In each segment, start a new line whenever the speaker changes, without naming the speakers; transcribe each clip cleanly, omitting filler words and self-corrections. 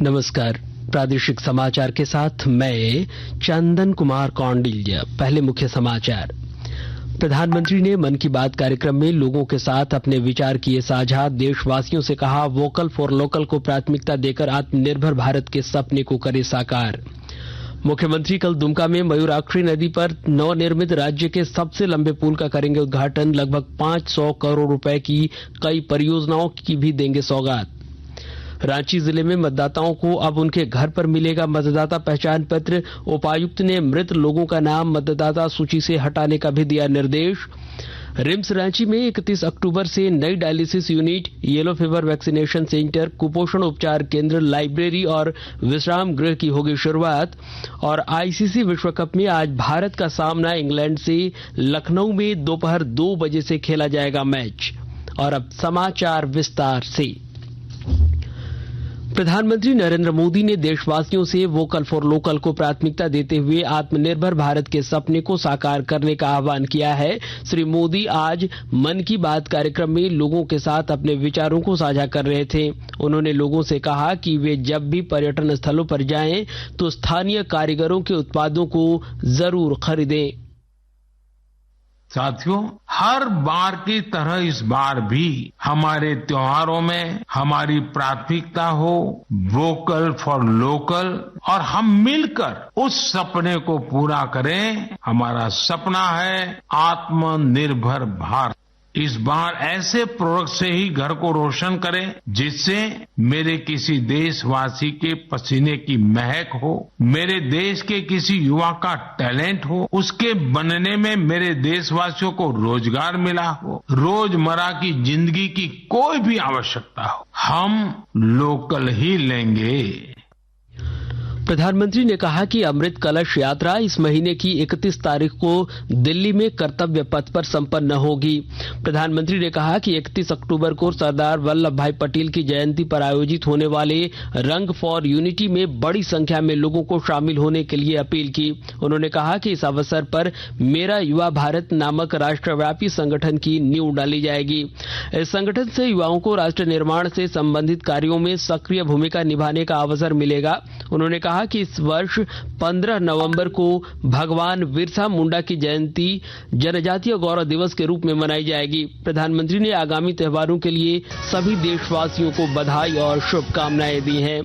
नमस्कार। प्रादेशिक समाचार के साथ मैं चंदन कुमार कौंडिल्य। पहले मुख्य समाचार। प्रधानमंत्री ने मन की बात कार्यक्रम में लोगों के साथ अपने विचार किए साझा। देशवासियों से कहा, वोकल फॉर लोकल को प्राथमिकता देकर आत्मनिर्भर भारत के सपने को करे साकार। मुख्यमंत्री कल दुमका में मयूराक्षी नदी पर नवनिर्मित राज्य के सबसे लंबे पुल का करेंगे उद्घाटन। लगभग 500 करोड़ रुपए की कई परियोजनाओं की भी देंगे सौगात। रांची जिले में मतदाताओं को अब उनके घर पर मिलेगा मतदाता पहचान पत्र। उपायुक्त ने मृत लोगों का नाम मतदाता सूची से हटाने का भी दिया निर्देश। रिम्स रांची में 31 अक्टूबर से नई dialysis unit, yellow fever vaccination centre, कुपोषण उपचार केंद्र, लाइब्रेरी और विश्राम गृह की होगी शुरुआत। और आईसीसी विश्व कप में आज भारत का सामना इंग्लैंड से लखनऊ में दोपहर 2 बजे से खेला जाएगा मैच। और अब समाचार विस्तार से। प्रधानमंत्री नरेंद्र मोदी ने देशवासियों से वोकल फॉर लोकल को प्राथमिकता देते हुए आत्मनिर्भर भारत के सपने को साकार करने का आह्वान किया है। श्री मोदी आज मन की बात कार्यक्रम में लोगों के साथ अपने विचारों को साझा कर रहे थे। उन्होंने लोगों से कहा कि वे जब भी पर्यटन स्थलों पर जाएं तो स्थानीय कारीगरों के उत्पादों को जरूर खरीदें।
साथियों, हर बार की तरह इस बार भी हमारे त्योहारों में हमारी प्राथमिकता हो वोकल फॉर लोकल और हम मिलकर उस सपने को पूरा करें। हमारा सपना है आत्मनिर्भर भारत। इस बार ऐसे प्रोडक्ट से ही घर को रोशन करें जिससे मेरे किसी देशवासी के पसीने की महक हो, मेरे देश के किसी युवा का टैलेंट हो, उसके बनने में मेरे देशवासियों को रोजगार मिला हो, रोजमर्रा की जिंदगी की कोई भी आवश्यकता हो, हम लोकल ही लेंगे।
प्रधानमंत्री ने कहा कि अमृत कलश यात्रा इस महीने की 31 तारीख को दिल्ली में कर्तव्य पथ पर संपन्न होगी। प्रधानमंत्री ने कहा कि 31 अक्टूबर को सरदार वल्लभ भाई पटेल की जयंती पर आयोजित होने वाले रंग फॉर यूनिटी में बड़ी संख्या में लोगों को शामिल होने के लिए अपील की। उन्होंने कहा कि इस अवसर पर मेरा युवा भारत नामक राष्ट्रव्यापी संगठन की नींव डाली जाएगी। इस संगठन से युवाओं को राष्ट्र निर्माण से संबंधित कार्यों में सक्रिय भूमिका निभाने का अवसर मिलेगा। उन्होंने कहा कि इस वर्ष 15 नवंबर को भगवान बिरसा मुंडा की जयंती जनजातीय गौरव दिवस के रूप में मनाई जाएगी। प्रधानमंत्री ने आगामी त्योहारों के लिए सभी देशवासियों को बधाई और शुभकामनाएं दी हैं।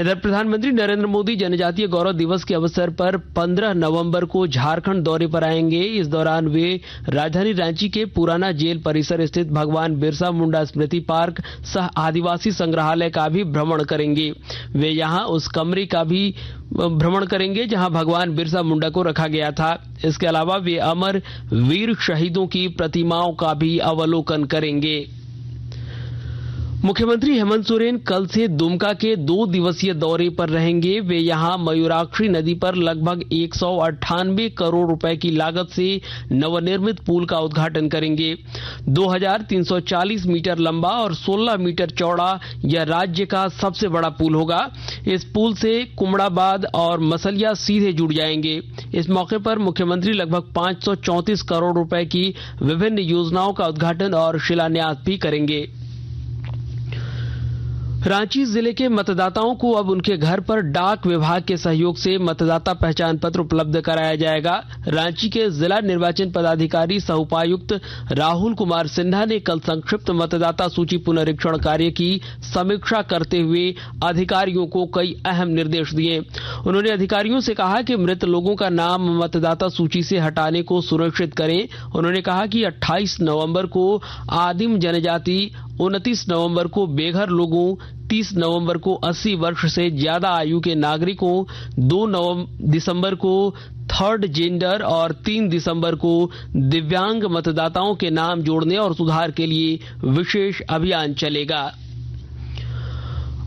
इधर प्रधानमंत्री नरेंद्र मोदी जनजातीय गौरव दिवस के अवसर पर 15 नवंबर को झारखंड दौरे पर आएंगे। इस दौरान वे राजधानी रांची के पुराना जेल परिसर स्थित भगवान बिरसा मुंडा स्मृति पार्क सह आदिवासी संग्रहालय का भी भ्रमण करेंगे। वे यहां उस कमरे का भी भ्रमण करेंगे जहां भगवान बिरसा मुंडा को रखा गया था। इसके अलावा वे अमर वीर शहीदों की प्रतिमाओं का भी अवलोकन करेंगे। मुख्यमंत्री हेमंत सोरेन कल से दुमका के 2 दिवसीय दौरे पर रहेंगे। वे यहां मयूराक्षी नदी पर लगभग 198 करोड़ रुपए की लागत से नवनिर्मित पुल का उद्घाटन करेंगे। 2340 मीटर लंबा और 16 मीटर चौड़ा यह राज्य का सबसे बड़ा पुल होगा। इस पुल से कुमड़ाबाद और मसलिया सीधे जुड़ जाएंगे। इस मौके पर मुख्यमंत्री लगभग 534 करोड़ रुपए की विभिन्न योजनाओं का उद्घाटन और शिलान्यास भी करेंगे। रांची जिले के मतदाताओं को अब उनके घर पर डाक विभाग के सहयोग से मतदाता पहचान पत्र उपलब्ध कराया जाएगा। रांची के जिला निर्वाचन पदाधिकारी सह उपायुक्त राहुल कुमार सिन्हा ने कल संक्षिप्त मतदाता सूची पुनरीक्षण कार्य की समीक्षा करते हुए अधिकारियों को कई अहम निर्देश दिए। उन्होंने अधिकारियों से कहा कि मृत लोगों का नाम मतदाता सूची से हटाने को सुनिश्चित करें। उन्होंने कहा कि 28 नवंबर को आदिम जनजाति, 29 नवंबर को बेघर लोगों, 30 नवंबर को 80 वर्ष से ज्यादा आयु के नागरिकों, 2 दिसंबर को थर्ड जेंडर और 3 दिसंबर को दिव्यांग मतदाताओं के नाम जोड़ने और सुधार के लिए विशेष अभियान चलेगा।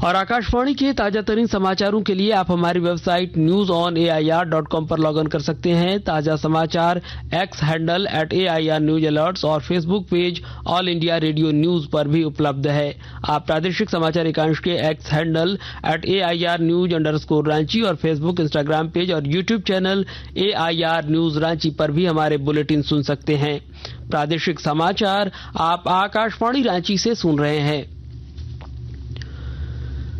और आकाशवाणी के ताजा तरीन समाचारों के लिए आप हमारी वेबसाइट newsonair.com पर लॉग इन कर सकते हैं। ताजा समाचार X handle @AIR news alerts और Facebook page All India Radio news पर भी उपलब्ध है। आप प्रादेशिक समाचार एकांश के X handle @AIR news _Ranchi और फेसबुक, इंस्टाग्राम पेज और YouTube channel AIR news Ranchi पर भी हमारे बुलेटिन सुन सकते हैं। प्रादेशिक समाचार आप आकाशवाणी रांची से सुन रहे हैं।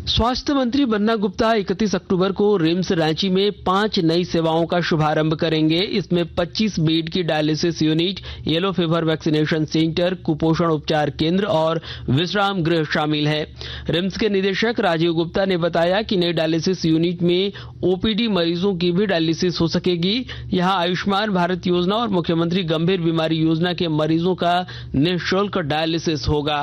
स्वास्थ्य मंत्री बन्ना गुप्ता 31 अक्टूबर को रिम्स रांची में 5 नई सेवाओं का शुभारंभ करेंगे। इसमें 25 बेड की dialysis unit, yellow fever vaccination centre, कुपोषण उपचार केंद्र और विश्राम गृह शामिल है। रिम्स के निदेशक राजीव गुप्ता ने बताया कि नई डायलिसिस यूनिट में ओपीडी मरीजों की भी डायलिसिस हो सकेगी। यहां आयुष्मान भारत योजना और मुख्यमंत्री गंभीर बीमारी योजना के मरीजों का निःशुल्क डायलिसिस होगा।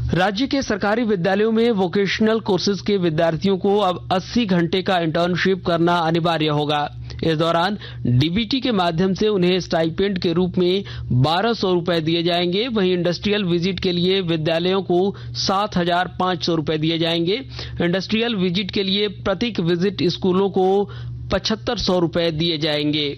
राज्य के सरकारी विद्यालयों में वोकेशनल कोर्सेज के विद्यार्थियों को अब 80 घंटे का इंटर्नशिप करना अनिवार्य होगा। इस दौरान डीबीटी के माध्यम से उन्हें स्टाइपेंड के रूप में 1200 रुपए दिए जाएंगे। वहीं इंडस्ट्रियल विजिट के लिए विद्यालयों को 7500 रुपए दिए जाएंगे। इंडस्ट्रियल विजिट के लिए प्रत्येक विजिट स्कूलों को 7500 रुपए दिए जाएंगे।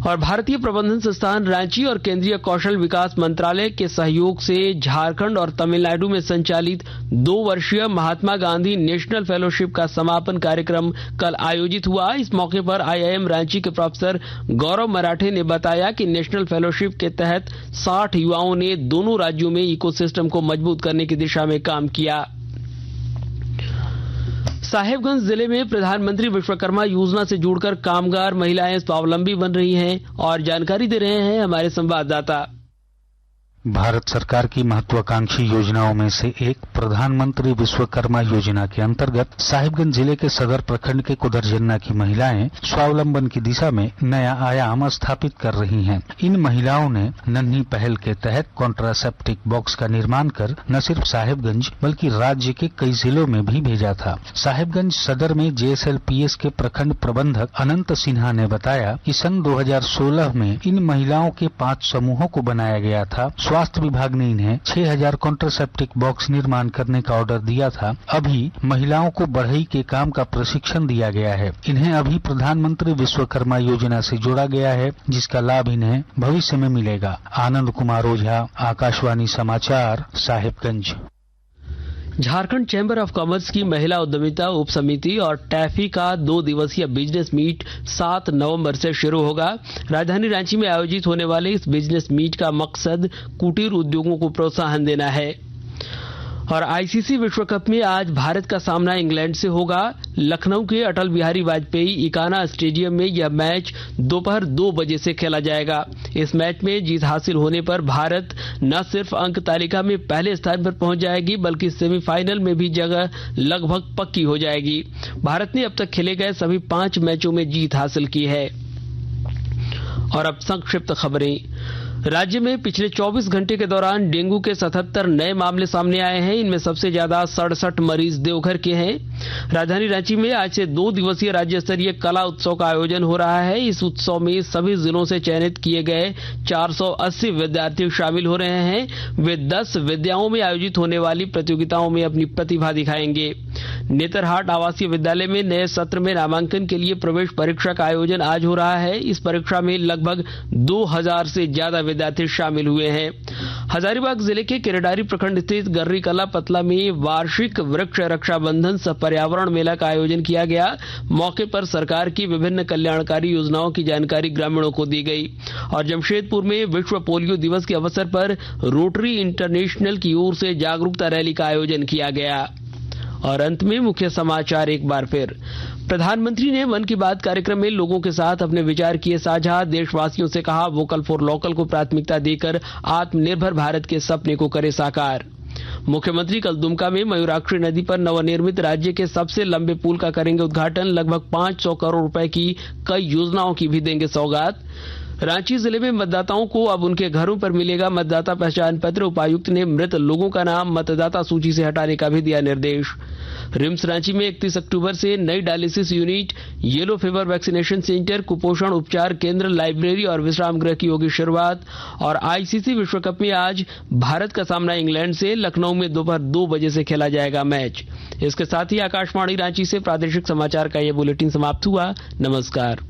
और भारतीय प्रबंधन संस्थान रांची और केंद्रीय कौशल विकास मंत्रालय के सहयोग से झारखंड और तमिलनाडु में संचालित 2 वर्षीय महात्मा गांधी नेशनल फेलोशिप का समापन कार्यक्रम कल आयोजित हुआ। इस मौके पर आईआईएम रांची के प्रोफेसर गौरव मराठे ने बताया कि नेशनल फेलोशिप के तहत 60 युवाओं ने दोनों राज्यों में इकोसिस्टम को मजबूत करने की दिशा में काम किया। साहिबगंज जिले में प्रधानमंत्री विश्वकर्मा योजना से जुड़कर कामगार महिलाएं स्वावलंबी बन रही हैं और जानकारी दे रहे हैं हमारे संवाददाता।
भारत सरकार की महत्वाकांक्षी योजनाओं में से एक प्रधानमंत्री विश्वकर्मा योजना के अंतर्गत साहिबगंज जिले के सदर प्रखंड के कुदरजन्ना की महिलाएं स्वावलंबन की दिशा में नया आयाम स्थापित कर रही हैं। इन महिलाओं ने नन्ही पहल के तहत कॉन्ट्रासेप्टिक बॉक्स का निर्माण कर न सिर्फ साहिबगंज बल्कि राज्य के कई जिलों में भी भेजा था। साहिबगंज सदर में जेएसएलपीएस के प्रखंड प्रबंधक अनंत सिन्हा ने बताया कि सन 2016 में इन महिलाओं के 5 समूहों को बनाया गया था। स्वास्थ्य विभाग ने इन्हें 6000 कॉन्ट्रासेप्टिक बॉक्स निर्माण करने का ऑर्डर दिया था। अभी महिलाओं को बढ़ई के काम का प्रशिक्षण दिया गया है। इन्हें अभी प्रधानमंत्री विश्वकर्मा योजना से जोड़ा गया है, जिसका लाभ इन्हें भविष्य में मिलेगा। आनंद कुमार ओझा, आकाशवाणी समाचार, Sahibganj.
Jharkhand chamber of commerce की महिला उद्यमिता उप समिति और टैफी का 2 दिवसीय बिजनेस मीट 7 नवंबर से शुरू होगा। राजधानी रांची में आयोजित होने वाले इस बिजनेस मीट का मकसद कुटीर उद्योगों को प्रोत्साहन देना है। और आईसीसी विश्व कप में आज भारत का सामना इंग्लैंड से होगा। लखनऊ के अटल बिहारी वाजपेयी इकाना स्टेडियम में यह मैच दोपहर 2 बजे से खेला जाएगा। इस मैच में जीत हासिल होने पर भारत न सिर्फ अंक तालिका में पहले स्थान पर पहुंच जाएगी बल्कि सेमीफाइनल में भी जगह लगभग पक्की हो जाएगी। भारत ने अब तक खेले गए सभी 5 मैचों में जीत हासिल की है। और अब संक्षिप्त खबरें। राज्य में पिछले 24 घंटे के दौरान डेंगू के 77 नए मामले सामने आए हैं। इनमें सबसे ज्यादा 67 मरीज देवघर के हैं। राजधानी रांची में आज से 2 दिवसीय राज्य स्तरीय कला उत्सव का आयोजन हो रहा है। इस उत्सव में सभी जिलों से चयनित किए गए 480 विद्यार्थी शामिल हो रहे हैं। वे 10 विद्याओं में आयोजित होने वाली प्रतियोगिताओं में अपनी प्रतिभा दिखाएंगे। नेतरहाट आवासीय विद्यालय में नए सत्र में नामांकन के लिए प्रवेश परीक्षा का आयोजन आज हो रहा है। इस परीक्षा में लगभग 2000 से ज्यादा विद्यार्थी शामिल हुए हैं। हजारीबाग जिले के केरेडारी प्रखंड स्थित गर्री कला पतला में वार्षिक वृक्ष रक्षाबंधन सह पर्यावरण मेला का आयोजन किया गया। मौके पर सरकार की विभिन्न कल्याणकारी योजनाओं की जानकारी ग्रामीणों को दी गई। और जमशेदपुर में विश्व पोलियो दिवस के अवसर पर रोटरी इंटरनेशनल की ओर से जागरूकता रैली का आयोजन किया गया। और अंत में मुख्य समाचार एक बार फिर। प्रधानमंत्री ने मन की बात कार्यक्रम में लोगों के साथ अपने विचार किए साझा। देशवासियों से कहा, वोकल फॉर लोकल को प्राथमिकता देकर आत्मनिर्भर भारत के सपने को करे साकार। मुख्यमंत्री कल दुमका में मयूराक्षी नदी पर नवनिर्मित राज्य के सबसे लंबे पुल का करेंगे उद्घाटन। लगभग 500 करोड़ रुपए की कई योजनाओं की भी देंगे सौगात। रांची जिले में मतदाताओं को अब उनके घरों पर मिलेगा मतदाता पहचान पत्र। उपायुक्त ने मृत लोगों का नाम मतदाता सूची से हटाने का भी दिया निर्देश। रिम्स रांची में 31 अक्टूबर से नई dialysis unit, yellow fever vaccination centre, कुपोषण उपचार केंद्र, लाइब्रेरी और विश्राम गृह की होगी शुरुआत। और आईसीसी विश्व कप में आज भारत का सामना इंग्लैंड से। लखनऊ में दोपहर 2 बजे से खेला जाएगा मैच। इसके साथ ही आकाशवाणी रांची से प्रादेशिक समाचार का ये बुलेटिन समाप्त हुआ। नमस्कार।